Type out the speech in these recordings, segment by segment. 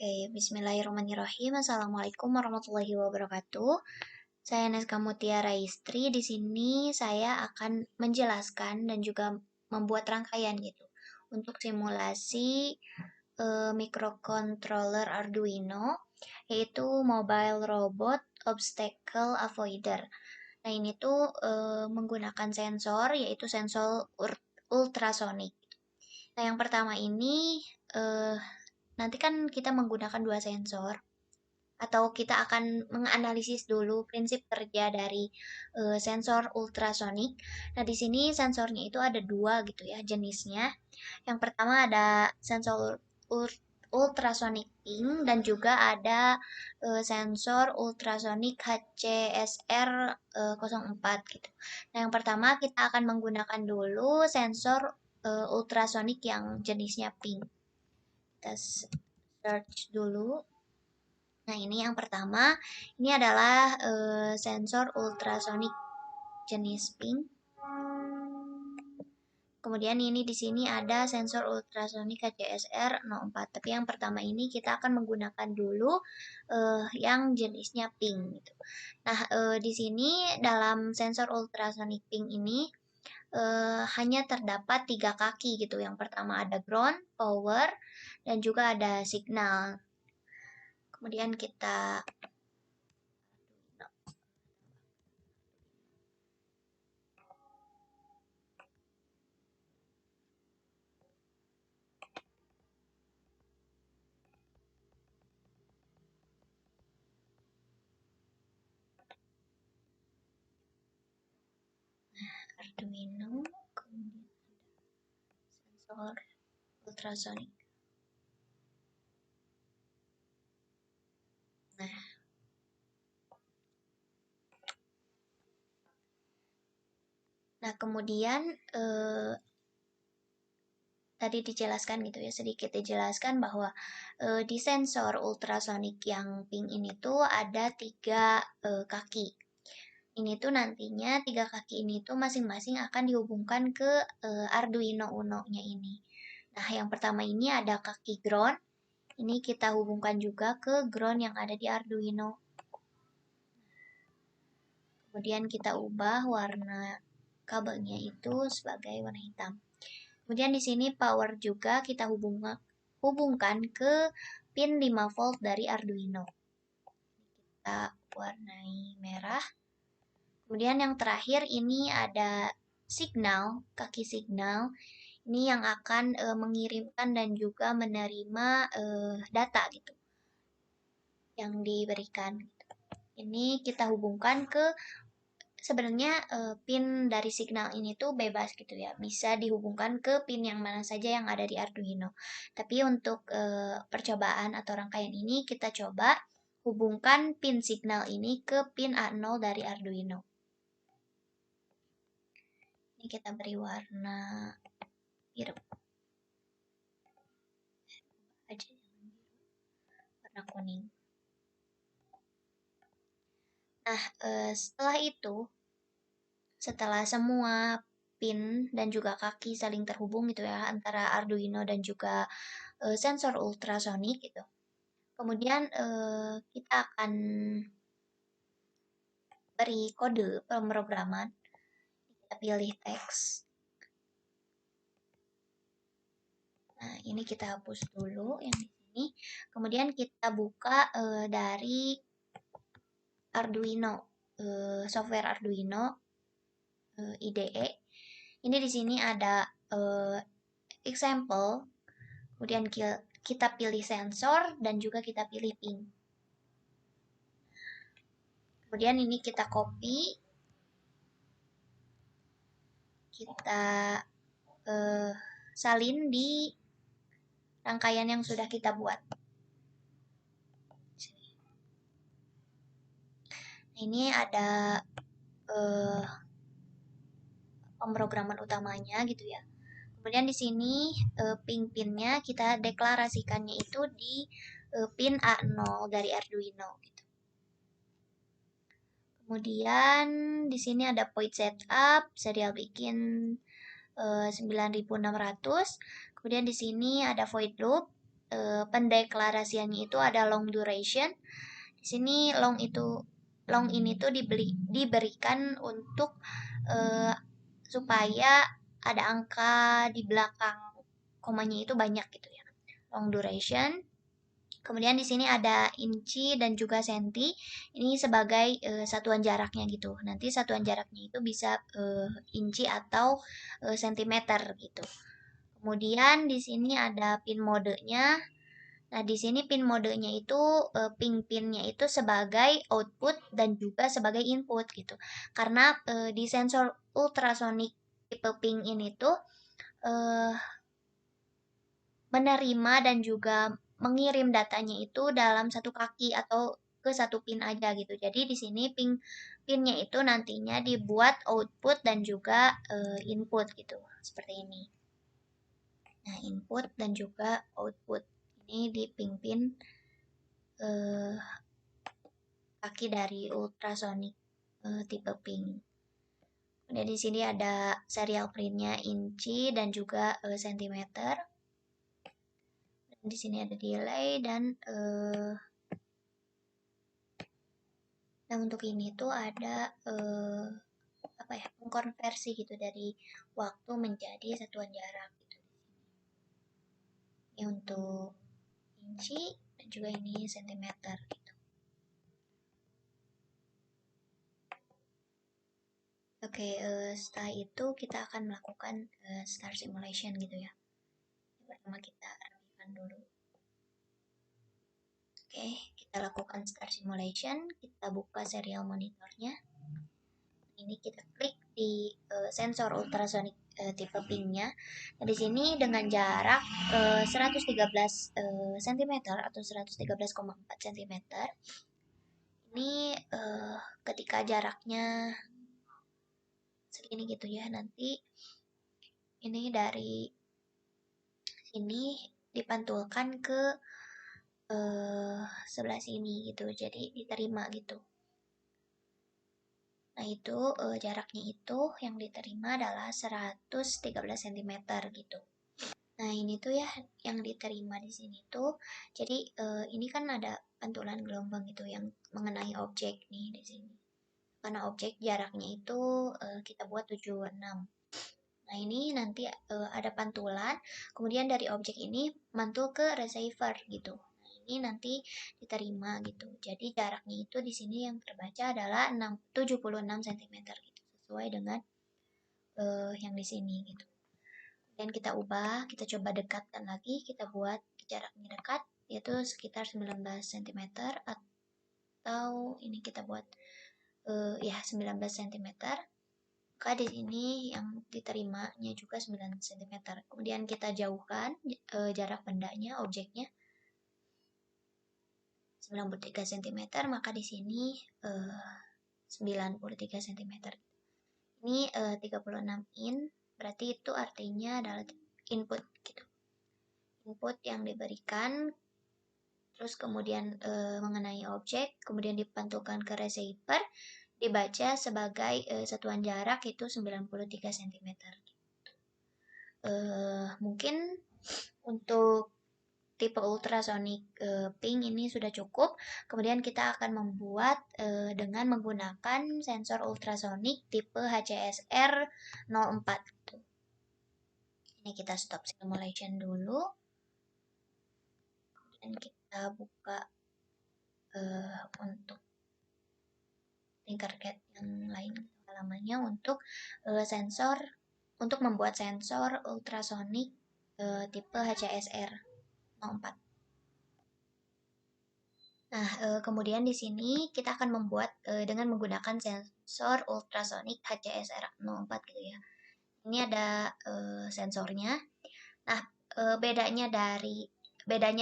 Oke, bismillahirrahmanirrahim. Assalamualaikum warahmatullahi wabarakatuh. Saya Neska Mutiara Istri. Di sini saya akan menjelaskan dan juga membuat rangkaian gitu untuk simulasi microcontroller Arduino, yaitu Mobile Robot Obstacle Avoider. Nah, ini tuh menggunakan sensor, yaitu sensor ultrasonik. Nah, yang pertama ini eh, nanti kan kita menggunakan dua sensor, atau kita akan menganalisis dulu prinsip kerja dari sensor ultrasonik. Nah, di sini sensornya itu ada dua gitu ya jenisnya. Yang pertama ada sensor ultrasonic ping dan juga ada sensor ultrasonic HCSR 04 gitu. Nah, yang pertama kita akan menggunakan dulu sensor ultrasonic yang jenisnya ping. Kita search dulu. Nah, ini yang pertama, ini adalah sensor ultrasonik jenis ping. Kemudian ini di sini ada sensor ultrasonik HCSR 04. Tapi yang pertama ini kita akan menggunakan dulu yang jenisnya ping gitu. Nah, di sini dalam sensor ultrasonik ping ini hanya terdapat 3 kaki gitu. Yang pertama ada ground, power, dan juga ada signal. Kemudian kita Arduino, kemudian sensor ultrasonik. Nah, kemudian tadi dijelaskan gitu ya, sedikit dijelaskan bahwa di sensor ultrasonik yang ping ini tuh ada 3 kaki. Ini tuh nantinya 3 kaki ini tuh masing-masing akan dihubungkan ke Arduino Uno-nya ini. Nah, yang pertama ini ada kaki ground. Ini kita hubungkan juga ke ground yang ada di Arduino. Kemudian kita ubah warna kabelnya itu sebagai warna hitam. Kemudian di sini power juga kita hubungkan ke pin 5 volt dari Arduino. Kita warnai merah. Kemudian yang terakhir ini ada signal, kaki signal. Ini yang akan mengirimkan dan juga menerima data gitu yang diberikan. Ini kita hubungkan ke sebenarnya pin dari signal ini tuh bebas gitu ya, bisa dihubungkan ke pin yang mana saja yang ada di Arduino. Tapi untuk percobaan atau rangkaian ini kita coba hubungkan pin signal ini ke pin A0 dari Arduino. Ini kita beri warna biru aja, warna kuning. Nah, setelah semua pin dan juga kaki saling terhubung gitu ya antara Arduino dan juga sensor ultrasonik gitu. Kemudian kita akan beri kode pemrograman. Kita pilih teks. Nah, ini kita hapus dulu yang di sini. Kemudian kita buka dari Arduino, software Arduino IDE. Ini di sini ada example. Kemudian kita pilih sensor dan juga kita pilih pin. Kemudian ini kita copy, kita salin di rangkaian yang sudah kita buat. Ini ada pemrograman utamanya gitu ya. Kemudian di sini pin-pinnya kita deklarasikannya itu di pin A0 dari Arduino gitu. Kemudian di sini ada point setup, serial bikin 9600. Kemudian di sini ada void loop. pendeklarasiannya itu ada long duration. Di sini long ini tuh diberikan untuk eh, supaya ada angka di belakang komanya itu banyak gitu ya. Long duration. Kemudian di sini ada inci dan juga senti. Ini sebagai satuan jaraknya gitu. Nanti satuan jaraknya itu bisa inci atau sentimeter gitu. Kemudian di sini ada pin modenya. Nah, di sini pin modenya itu pin-pinnya itu sebagai output dan juga sebagai input gitu. Karena di sensor ultrasonic tipe ping ini tuh eh, menerima dan juga mengirim datanya itu dalam satu kaki atau ke satu pin aja gitu. Jadi di sini pinnya itu nantinya dibuat output dan juga input gitu. Seperti ini. Nah, input dan juga output ini di pin eh, kaki dari ultrasonic tipe ping. Kemudian di sini ada serial printnya inci dan juga sentimeter. Dan di sini ada delay dan nah untuk ini tuh ada apa ya, mengkonversi gitu dari waktu menjadi satuan jarak gitu. Ini untuk inci dan juga ini sentimeter gitu. Oke, setelah itu kita akan melakukan star simulation gitu ya. Pertama kita rapikan dulu. Oke, kita lakukan star simulation. Kita buka serial monitornya. Ini kita klik di sensor ultrasonic tipe pingnya. Nah, di sini dengan jarak 113 cm atau 113,4 cm. Ini ketika jaraknya segini gitu ya, nanti ini dari sini dipantulkan ke sebelah sini gitu, jadi diterima gitu. Nah itu jaraknya itu yang diterima adalah 113 cm gitu. Nah ini tuh ya yang diterima di sini tuh, jadi ini kan ada pantulan gelombang gitu yang mengenai objek nih di sini. Karena objek jaraknya itu kita buat 76. Nah, ini nanti ada pantulan, kemudian dari objek ini mantul ke receiver gitu. Nah, ini nanti diterima gitu. Jadi jaraknya itu di sini yang terbaca adalah 76 cm gitu, sesuai dengan yang di sini gitu. Dan kita ubah, kita coba dekatkan lagi, kita buat jaraknya dekat, yaitu sekitar 19 cm atau ini kita buat ya 19 cm. Maka di sini yang diterimanya juga 9 cm. Kemudian kita jauhkan jarak bendanya, objeknya 93 cm, maka di sini 93 cm. Ini 36 in, berarti itu artinya adalah input gitu. Input yang diberikan terus kemudian mengenai objek, kemudian dipantulkan ke receiver, dibaca sebagai satuan jarak itu 93 cm. Mungkin untuk tipe ultrasonic ping ini sudah cukup. Kemudian kita akan membuat dengan menggunakan sensor ultrasonic tipe HCSR 04. Ini kita stop simulation dulu. Dan kita buka untuk Tinkercad yang lain halamannya untuk sensor, untuk membuat sensor ultrasonic tipe HCSR 04. Nah, kemudian di sini kita akan membuat dengan menggunakan sensor ultrasonic HCSR 04 gitu ya. Ini ada sensornya. Nah, bedanya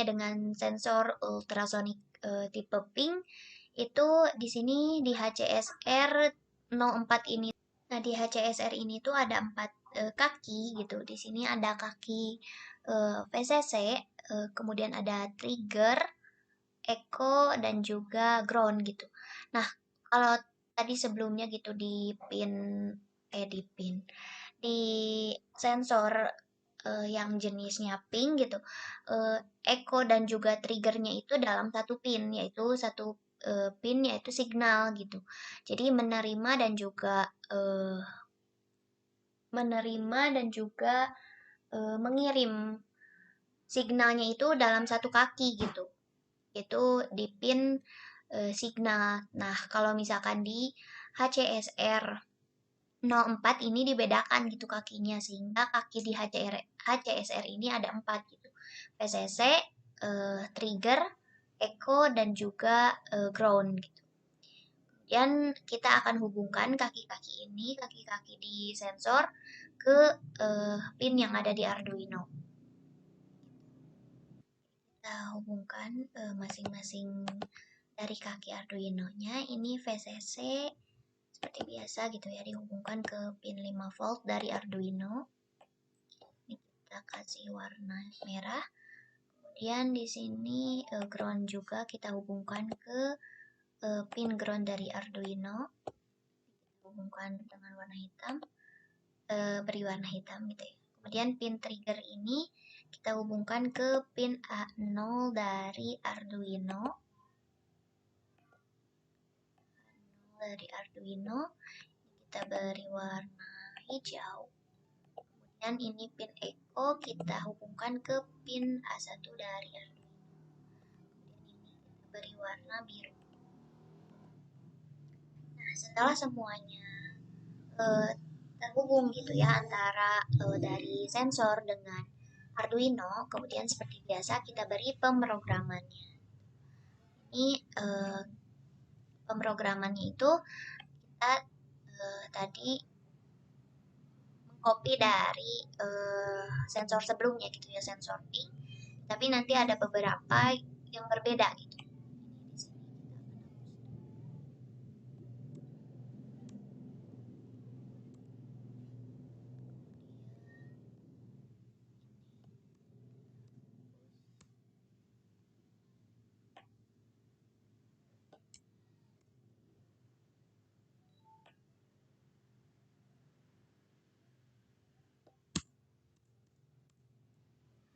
dengan sensor ultrasonic tipe ping itu di sini di HCSR 04 ini. Nah, di HCSR ini tuh ada 4 kaki gitu. Di sini ada kaki VCC, kemudian ada trigger, echo, dan juga ground gitu. Nah, kalau tadi sebelumnya gitu di pin di sensor yang jenisnya pink gitu, echo dan juga triggernya itu dalam satu pin, yaitu satu pin yaitu signal gitu. Jadi menerima dan juga mengirim signalnya itu dalam satu kaki gitu. Itu di pin signal. Nah, kalau misalkan di HCSR 04 ini dibedakan gitu kakinya, sehingga kaki di HCSR ini ada 4 gitu. PCC, trigger, echo, dan juga ground gitu. Kemudian kita akan hubungkan kaki-kaki ini, kaki-kaki di sensor ke pin yang ada di Arduino. Kita hubungkan masing-masing dari kaki Arduino-nya. Ini VCC seperti biasa gitu ya, dihubungkan ke pin 5 volt dari Arduino. Ini kita kasih warna merah. Kemudian di sini ground juga kita hubungkan ke pin ground dari Arduino. Kita hubungkan dengan warna hitam, beri warna hitam gitu ya. Kemudian pin trigger ini kita hubungkan ke pin A0 dari Arduino. Kita beri warna hijau. Kemudian ini pin echo kita hubungkan ke pin A1 dari Arduino. Kemudian ini kita beri warna biru. Nah, setelah semuanya terhubung gitu ya antara dari sensor dengan Arduino, kemudian seperti biasa kita beri pemrogramannya. Ini pemrogramannya itu kita tadi mengcopy dari sensor sebelumnya gitu ya, sensor pink, tapi nanti ada beberapa yang berbeda gitu.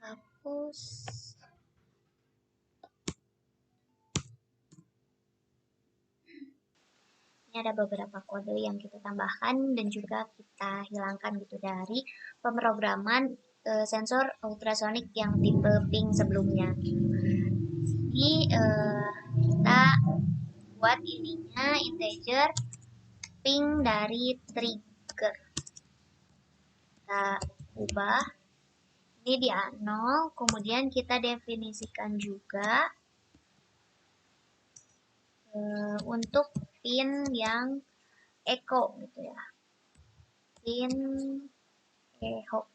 Hapus. Ini ada beberapa kode yang kita tambahkan dan juga kita hilangkan gitu dari pemrograman sensor ultrasonic yang tipe pink sebelumnya. Ini kita buat ininya integer pink dari trigger. Kita ubah ini di A0, kemudian kita definisikan juga untuk pin yang echo gitu ya, pin echo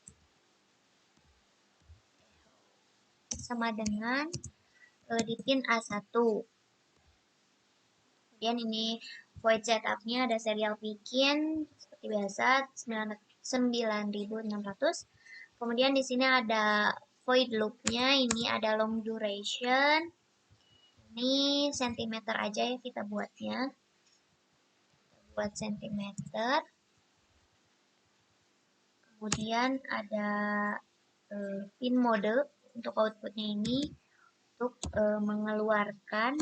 sama dengan di pin A1. Kemudian ini void setupnya ada serial bikin seperti biasa 9600. Kemudian di sini ada void loopnya, ini ada long duration. Ini sentimeter aja ya kita buatnya. Buat sentimeter. Kemudian ada pin mode untuk outputnya ini untuk mengeluarkan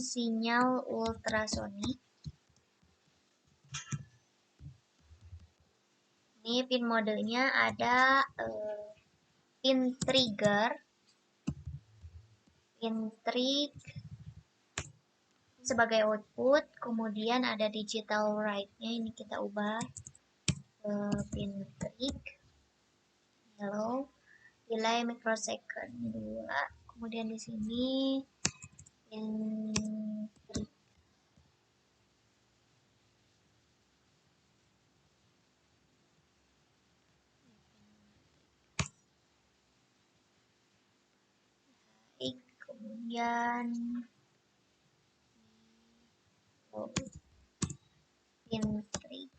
sinyal ultrasonik. Ini pin modenya ada pin trigger, pin trig sebagai output, kemudian ada digital write-nya, ini kita ubah ke pin trig, yellow, delay microsecond 2, kemudian di sini pin trig. Kemudian pin trig.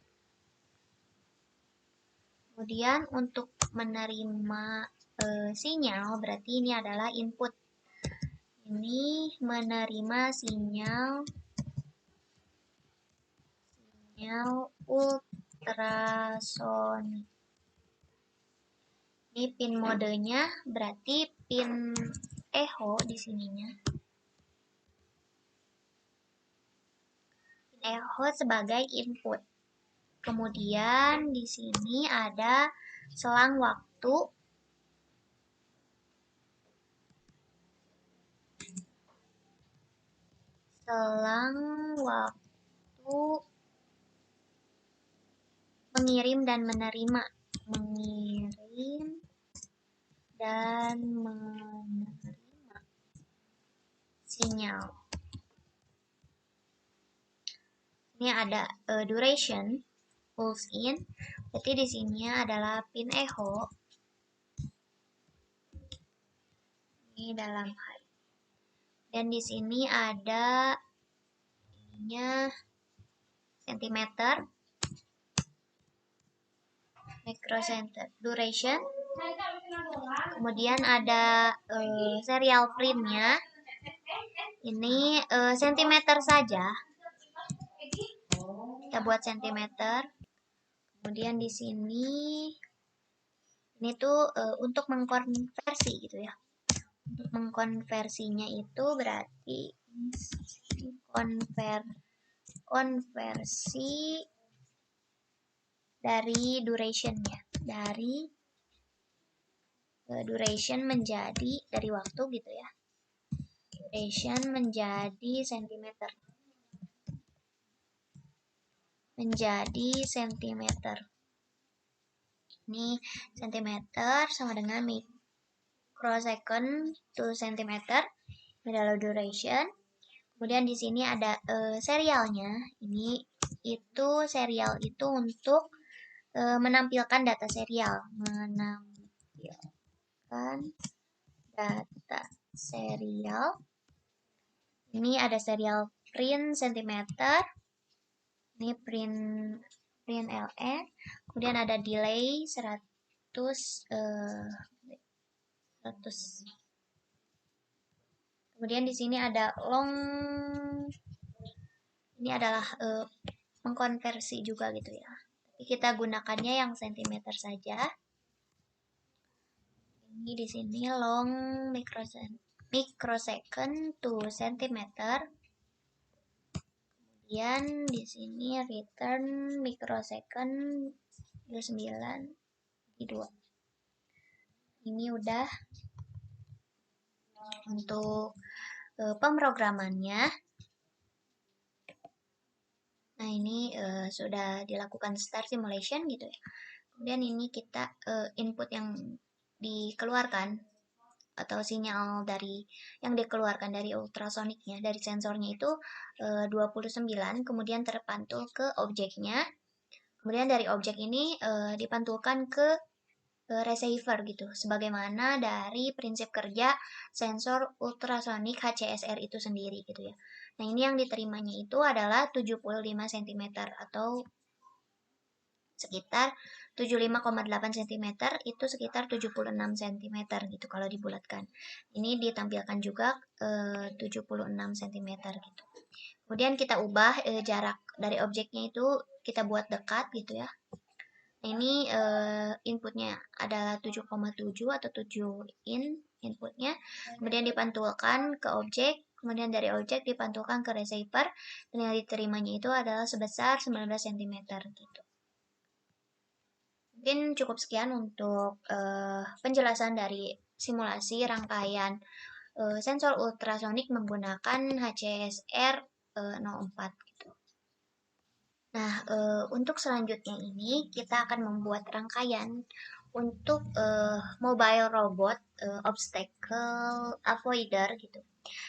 Kemudian untuk menerima sinyal berarti ini adalah input. Ini menerima sinyal sinyal ultrasonik. Ini pin modenya berarti pin echo di sininya. Pin echo sebagai input. Kemudian di sini ada selang waktu. Selang waktu mengirim dan menerima. Mengirim dan menerima sinyal. Ini ada duration, pulse in. Berarti di sini adalah pin echo. Ini dalam hal. Dan di sini ada ininya sentimeter, microcenter, duration. Kemudian ada serial printnya. Ini sentimeter saja. Kita buat sentimeter. Kemudian di sini ini tuh untuk mengkonversi gitu ya. Untuk mengkonversinya itu berarti konversi dari durationnya, dari duration menjadi dari waktu gitu ya. Duration menjadi sentimeter. Menjadi sentimeter. Ini sentimeter sama dengan microsecond to centimeter. Ini adalah duration. Kemudian di sini ada serialnya. Ini itu serial itu untuk menampilkan data serial. Menampilkan data serial. Ini ada serial print centimeter. Ini print ln. Kemudian ada delay 100. Kemudian di sini ada long. Ini adalah mengkonversi juga gitu ya. Tapi kita gunakannya yang sentimeter saja. Ini di sini long microsecond to centimeter. Kemudian di sini return microsecond 9 di 2. Ini udah untuk pemrogramannya. Nah, ini sudah dilakukan start simulation gitu ya. Kemudian ini kita input yang dikeluarkan atau sinyal dari yang dikeluarkan dari ultrasoniknya, dari sensornya itu 29, kemudian terpantul ke objeknya. Kemudian dari objek ini dipantulkan ke receiver gitu, sebagaimana dari prinsip kerja sensor ultrasonik HCSR itu sendiri gitu ya. Nah, ini yang diterimanya itu adalah 75 cm atau sekitar 75,8 cm, itu sekitar 76 cm gitu kalau dibulatkan. Ini ditampilkan juga 76 cm gitu. Kemudian kita ubah jarak dari objeknya itu kita buat dekat gitu ya. Ini inputnya adalah 7,7 atau 7 inputnya. Kemudian dipantulkan ke objek. Kemudian dari objek dipantulkan ke receiver. Dan yang diterimanya itu adalah sebesar 19 cm gitu. Mungkin cukup sekian untuk penjelasan dari simulasi rangkaian sensor ultrasonik menggunakan HCSR 04 gitu. Nah, untuk selanjutnya ini kita akan membuat rangkaian untuk mobile robot obstacle avoider gitu.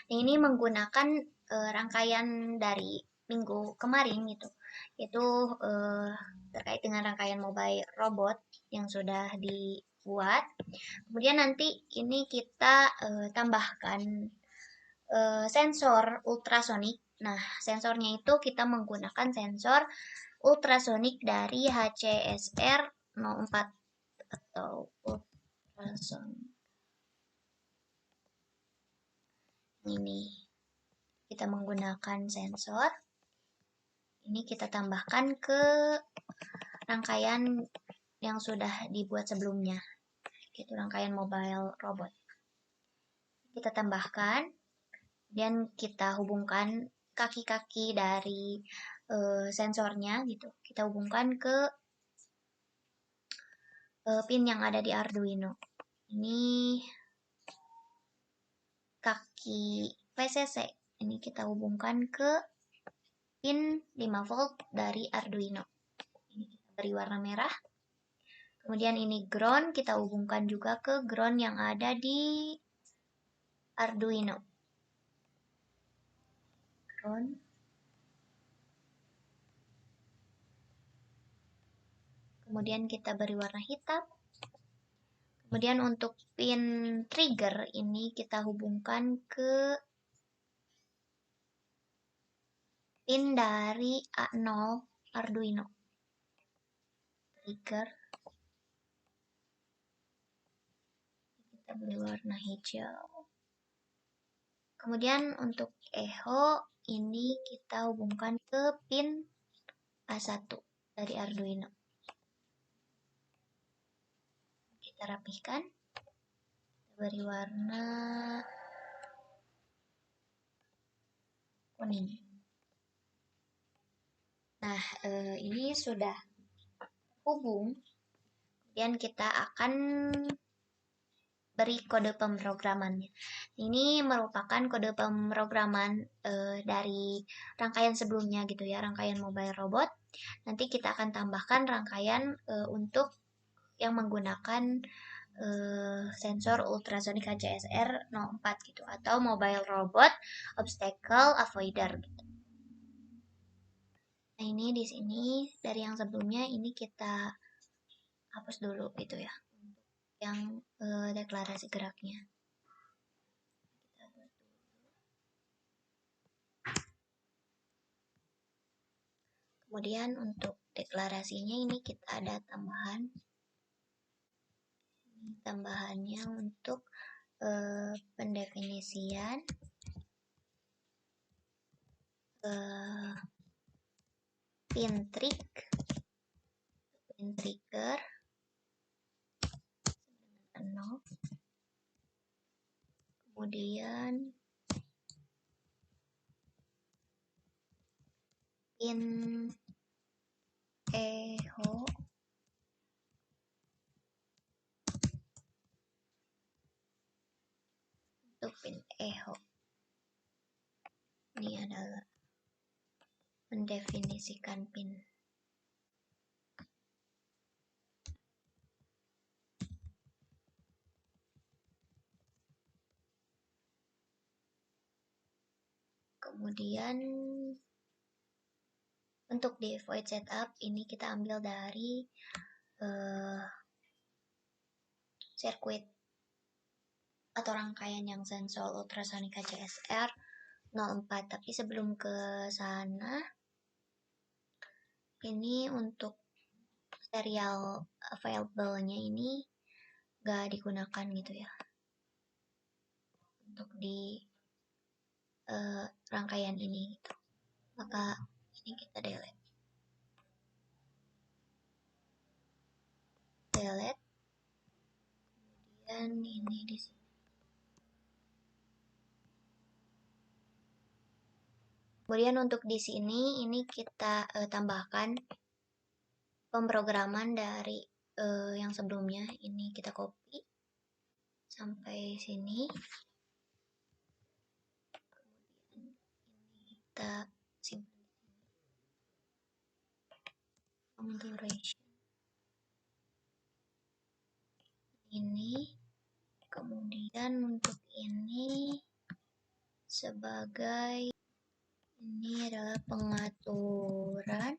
Nah, ini menggunakan rangkaian dari minggu kemarin gitu. Itu terkait dengan rangkaian mobile robot yang sudah dibuat. Kemudian nanti ini kita tambahkan sensor ultrasonik. Nah, sensornya itu kita menggunakan sensor ultrasonik dari HCSR 04 atau ultrasonik. Ini kita menggunakan sensor Ini kita tambahkan ke rangkaian yang sudah dibuat sebelumnya, itu rangkaian mobile robot. Kita tambahkan, dan kita hubungkan kaki-kaki dari sensornya gitu. Kita hubungkan ke pin yang ada di Arduino. Ini kaki VCC. Ini kita hubungkan ke pin 5 volt dari Arduino. Ini kita beri warna merah. Kemudian ini ground, kita hubungkan juga ke ground yang ada di Arduino. Ground. Kemudian kita beri warna hitam. Kemudian untuk pin trigger ini kita hubungkan ke pin dari A0 Arduino. Trigger. Kita beri warna hijau. Kemudian untuk echo ini kita hubungkan ke pin A1 dari Arduino. Kita rapihkan. Kita beri warna kuning. Nah, ini sudah hubung. Kemudian kita akan beri kode pemrogramannya. Ini merupakan kode pemrograman dari rangkaian sebelumnya gitu ya, rangkaian mobile robot. Nanti kita akan tambahkan rangkaian untuk yang menggunakan sensor ultrasonic HCSR 04 gitu, atau mobile robot obstacle avoider gitu. Nah, ini di sini dari yang sebelumnya ini kita hapus dulu gitu ya, yang deklarasi geraknya. Kemudian untuk deklarasinya ini kita ada tambahan. Tambahannya untuk pendefinisian pin trigger 0. Kemudian pin echo untuk pin echo ini adalah mendefinisikan pin. Kemudian untuk di void setup ini kita ambil dari sirkuit atau rangkaian yang sensor ultrasonic HCSR 04. Tapi sebelum ke sana, ini untuk serial available-nya ini gak digunakan gitu ya, untuk di rangkaian ini gitu. Maka ini kita delete. Kemudian ini di sini. Kemudian untuk di sini ini kita tambahkan pemrograman dari yang sebelumnya. Ini kita copy sampai sini. Kemudian ini kita simpan duration ini. Kemudian untuk ini sebagai ini adalah pengaturan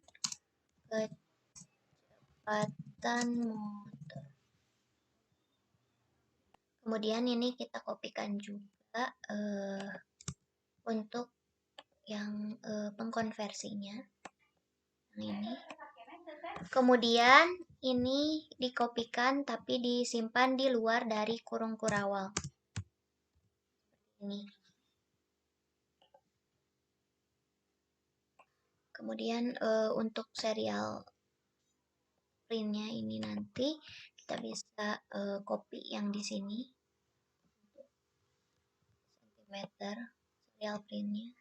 kecepatan motor. Kemudian ini kita kopikan juga untuk yang pengkonversinya. Ini. Kemudian ini dikopikan tapi disimpan di luar dari kurung kurawal. Ini. Kemudian untuk serial printnya ini nanti kita bisa copy yang di sini sentimeter serial printnya.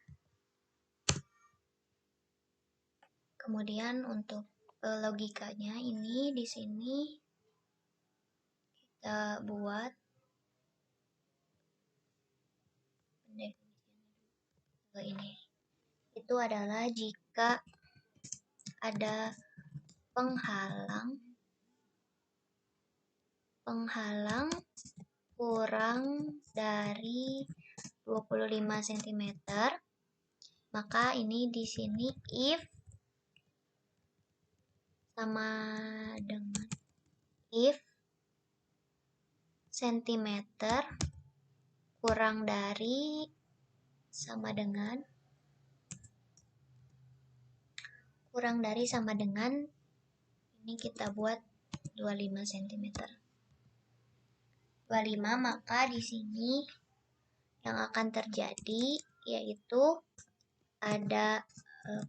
Kemudian untuk logikanya ini di sini kita buat ini. Itu adalah jika ada penghalang kurang dari 25 cm, maka ini di sini if sama dengan if sentimeter kurang dari sama dengan ini kita buat 25 cm. 25, maka di sini yang akan terjadi yaitu ada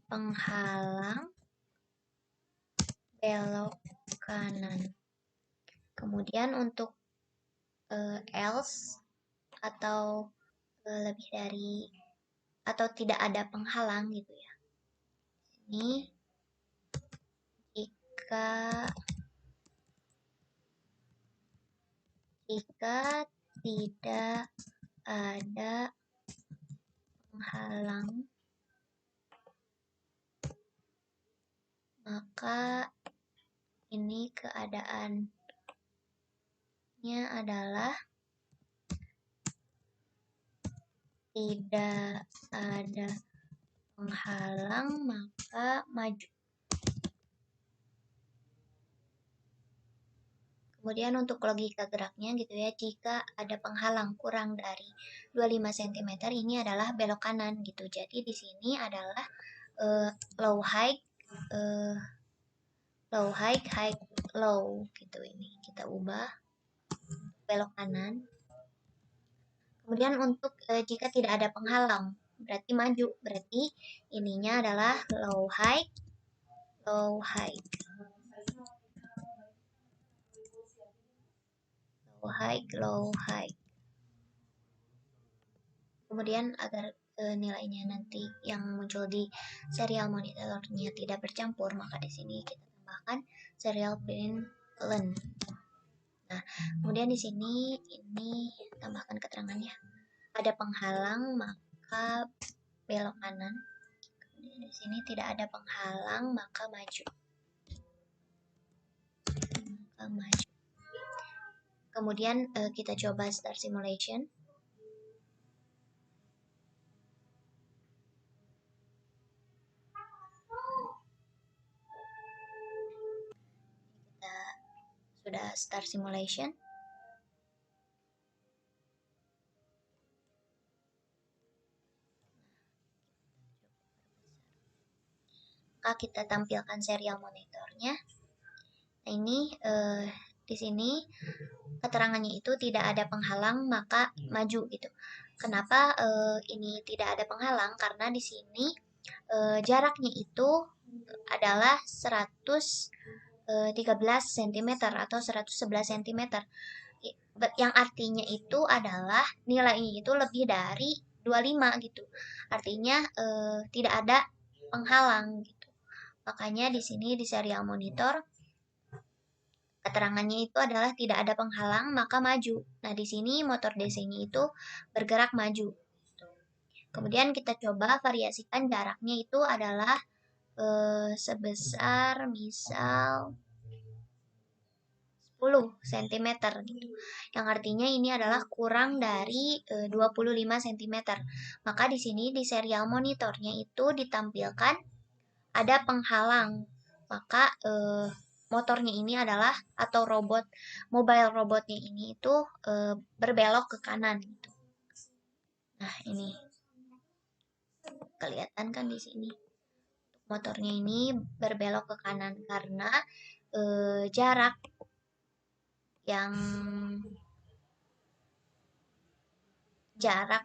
penghalang belok kanan. Kemudian untuk else atau lebih dari atau tidak ada penghalang gitu ya. Ini jika tidak ada penghalang, maka ini keadaannya adalah tidak ada penghalang maka maju. Kemudian untuk logika geraknya gitu ya, jika ada penghalang kurang dari 25 cm ini adalah belok kanan gitu. Jadi di sini adalah low high low gitu. Ini kita ubah belok kanan. Kemudian untuk jika tidak ada penghalang berarti maju, berarti ininya adalah low high. Kemudian agar nilainya nanti yang muncul di serial monitornya tidak bercampur, maka di sini kita tambahkan serial print length. Nah, kemudian di sini ini tambahkan keterangannya. Ada penghalang maka belok kanan. Kemudian di sini tidak ada penghalang maka maju. Kemudian kita coba start simulation. Kita sudah start simulation. Maka kita tampilkan serial monitornya. Nah, ini di sini keterangannya itu tidak ada penghalang maka maju gitu. Kenapa ini tidak ada penghalang? Karena di sini jaraknya itu adalah 113 cm atau 111 cm. Yang artinya itu adalah nilainya itu lebih dari 25 gitu. Artinya tidak ada penghalang gitu. Makanya di sini di serial monitor keterangannya itu adalah tidak ada penghalang maka maju. Nah, di sini motor DC-nya itu bergerak maju. Kemudian kita coba variasikan jaraknya itu adalah sebesar misal 10 cm gitu. Yang artinya ini adalah kurang dari 25 cm. Maka di sini di serial monitornya itu ditampilkan ada penghalang. Maka motornya ini adalah atau mobile robotnya ini itu berbelok ke kanan gitu. Nah, ini kelihatan kan di sini. Motornya ini berbelok ke kanan karena jarak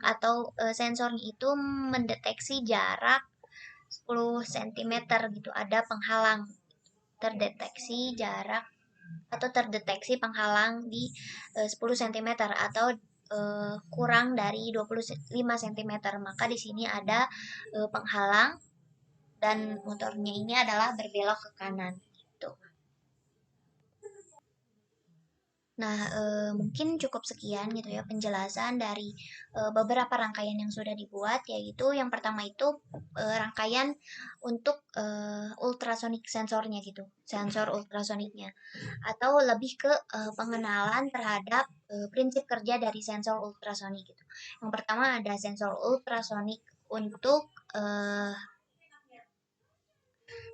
atau sensornya itu mendeteksi jarak 10 cm gitu, ada penghalang. Terdeteksi jarak atau terdeteksi penghalang di 10 cm atau kurang dari 25 cm, maka di sini ada penghalang dan motornya ini adalah berbelok ke kanan gitu. Nah, mungkin cukup sekian gitu ya penjelasan dari beberapa rangkaian yang sudah dibuat, yaitu yang pertama itu rangkaian untuk ultrasonic sensornya gitu, sensor ultrasoniknya, atau lebih ke pengenalan terhadap prinsip kerja dari sensor ultrasonik gitu. Yang pertama ada sensor ultrasonik untuk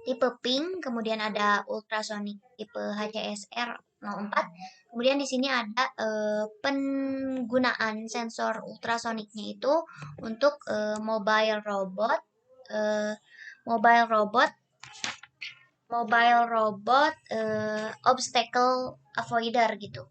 tipe pink, kemudian ada ultrasonic tipe HCSR 04. Kemudian di sini ada penggunaan sensor ultrasoniknya itu untuk eh, mobile robot, obstacle avoider gitu.